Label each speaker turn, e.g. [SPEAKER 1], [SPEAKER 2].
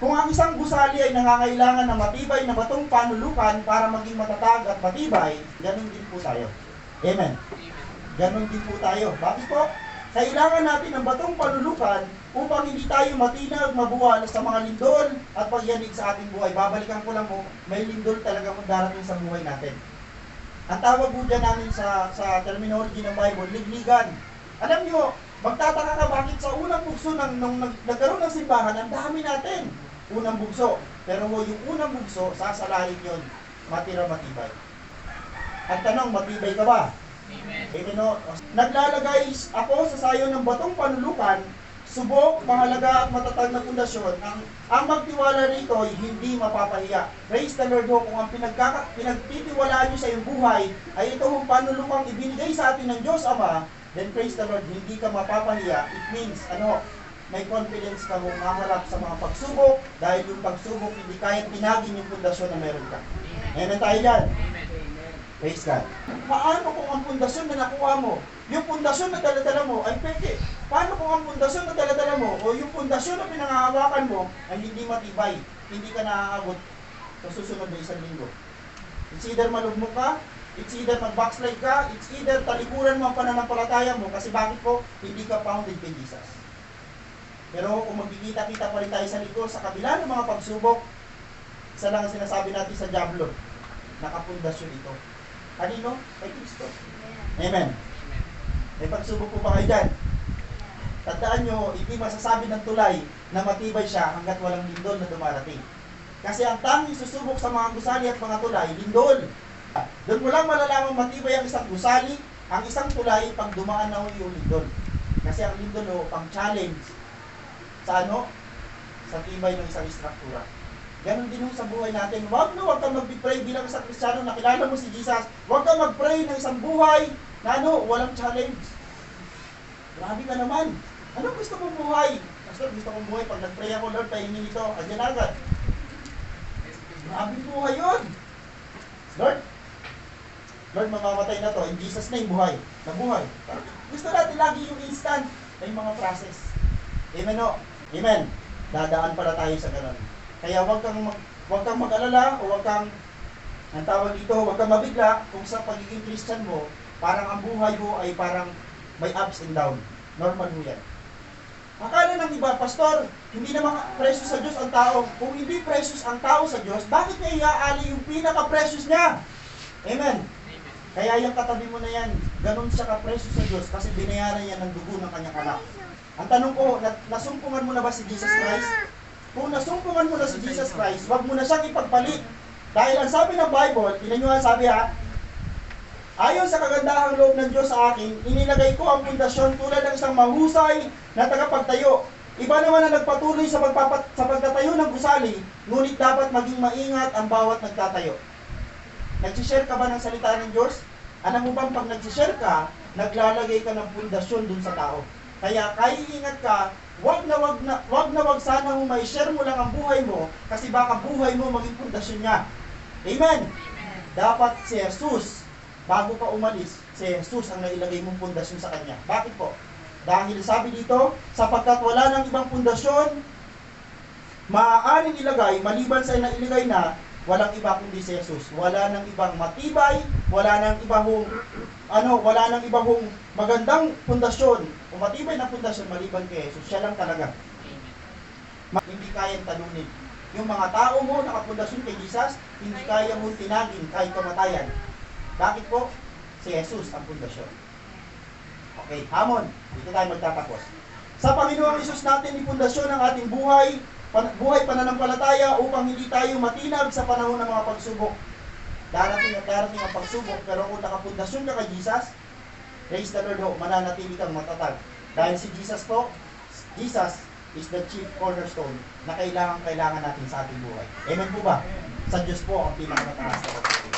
[SPEAKER 1] Kung ang isang gusali ay nangangailangan ng matibay na batong panulukan para maging matatag at matibay, ganun din po tayo. Amen. Ganun din po tayo. Bakit po? Kailangan natin ng batong panulukan upang hindi tayo matinag, mabuwal sa mga lindol at pagyanig sa ating buhay. Babalikan ko lang po, may lindol talaga kung darating sa buhay natin. Ang tawag po dyan namin sa terminology ng Bible, ligligan. Alam nyo, magtataka ka bakit sa unang bugso nung nagkaroon ng simbahan, ang dami natin. Unang bugso. Pero yung unang bugso, sasalahin yun, matira matibay. At tanong, matibay ka ba? Amen. Naglalagay ako sa sayo ng batong panulukan, subok, mahalaga at matatag na pundasyon. Ang magtiwala rito ay hindi mapapahiya. Praise the Lord ho, kung ang pinagtitiwalaan nyo sa iyong buhay ay ito ang panulukang ibinigay sa atin ng Diyos Ama, then praise the Lord, hindi ka mapapahiya. It means, may confidence ka mong maharap sa mga pagsubok dahil yung pagsubok hindi kayang tinagin yung pundasyon na meron ka. Amen tayo dyan. Praise God. Paano kung ang pundasyon na nakuha mo, yung pundasyon na daladala mo ay peke? Paano kung ang pundasyon na daladala mo o yung pundasyon na pinangahawakan mo ay hindi matibay, hindi ka naaabot sa susunod na isang linggo? It's either malugmok ka, it's either mag-backslide ka, it's either talikuran mo ang pananampalataya mo kasi bakit po? Hindi ka founded kay Jesus. Pero kung magkikita-kita pa rin tayo sa likod, sa kabila ng mga pagsubok, isa lang ang sinasabi natin sa Diablo, nakapundasyon ito. Kanino? Kay Kristo. Amen. May pagsubok po ba kayo dyan? Tandaan nyo, hindi masasabi ng tulay na matibay siya hanggat walang lindol na dumarating. Kasi ang tanging susubok sa mga gusali at mga tulay, lindol. Doon mo lang malalaman matibay ang isang gusali, ang isang tulay pag dumaan na yung lindol. Kasi ang lindol pang challenge sa sa tibay ng isang struktura. Ganon din sa buhay natin. Huwag kang mag-pray bilang isang Kristiyano, nakilala mo si Jesus. Huwag kang mag-pray ng isang buhay na walang challenge. Grabe ka naman. Ano gusto mong buhay? Pastor, gusto mong buhay. Pag nag-pray ako, Lord, pahingin ito. Andyan agad. Grabe buhay yun. Lord, mamamatay na to. In Jesus name, buhay. Nabuhay. Gusto natin lagi yung instant. May mga process. Amen o. Amen. Dadaan pala tayo sa ganon. Kaya huwag kang mag-alala o huwag kang mabigla kung sa pagiging Christian mo, parang ang buhay mo ay parang may ups and down. Normal mo yan. Akala ng iba, Pastor, hindi naman precious sa Diyos ang tao. Kung hindi precious ang tao sa Diyos, bakit niya iaali yung pinaka-precious niya? Amen. Kaya yung katabi mo na yan, ganun siya ka-precious sa Diyos kasi binayaran niya ng dugo ng kanyang anak. Ang tanong ko, nasumpungan mo na ba si Jesus Christ? Kung nasumpungan mo na si Jesus Christ, wag mo na siyang ipagpalit. Dahil ang sabi ng Bible, tingnan nyo ang sabi ayon sa kagandahang loob ng Diyos sa akin, inilagay ko ang pundasyon tulad ng isang mahusay na tagapagtayo. Iba naman ang nagpatuloy sa pagtatayo ng gusali, ngunit dapat maging maingat ang bawat nagtatayo. Nagsishare ka ba ng salita ng Diyos? Alam mo bang pag nagsishare ka, naglalagay ka ng pundasyon dun sa tao. Kaya ingat ka, wag na sana mo mai-share mo lang ang buhay mo kasi baka buhay mo maging pundasyon niya. Amen. Dapat si Jesus, bago ka umalis, si Jesus ang nailagay mong pundasyon sa kanya. Bakit po? Dahil sabi dito, sapagkat wala nang ibang pundasyon maaaring ilagay maliban sa nailagay na, walang iba kundi si Jesus. Wala nang ibang matibay, wala nang ibang magandang pundasyon o matibay na pundasyon maliban kay Jesus. Siya lang talaga. Hindi kayang talunin. Yung mga tao mo nakapundasyon kay Jesus, hindi kaya mong tinagin kahit kamatayan. Bakit po? Si Jesus ang pundasyon. Okay, hamon. Dito tayo magtatapos. Sa Panginoong Hesus natin ipundasyon ang ating buhay pananampalataya upang hindi tayo matinag sa panahon ng mga pagsubok. Darating ang pagsubok, pero kung nakapundasyon ka kay Jesus, praise the Lord, mananatili kang matatag. Dahil si Jesus is the chief cornerstone na kailangan natin sa ating buhay. Amen po ba? Sa Diyos po ang pinakamataas na pagkakas.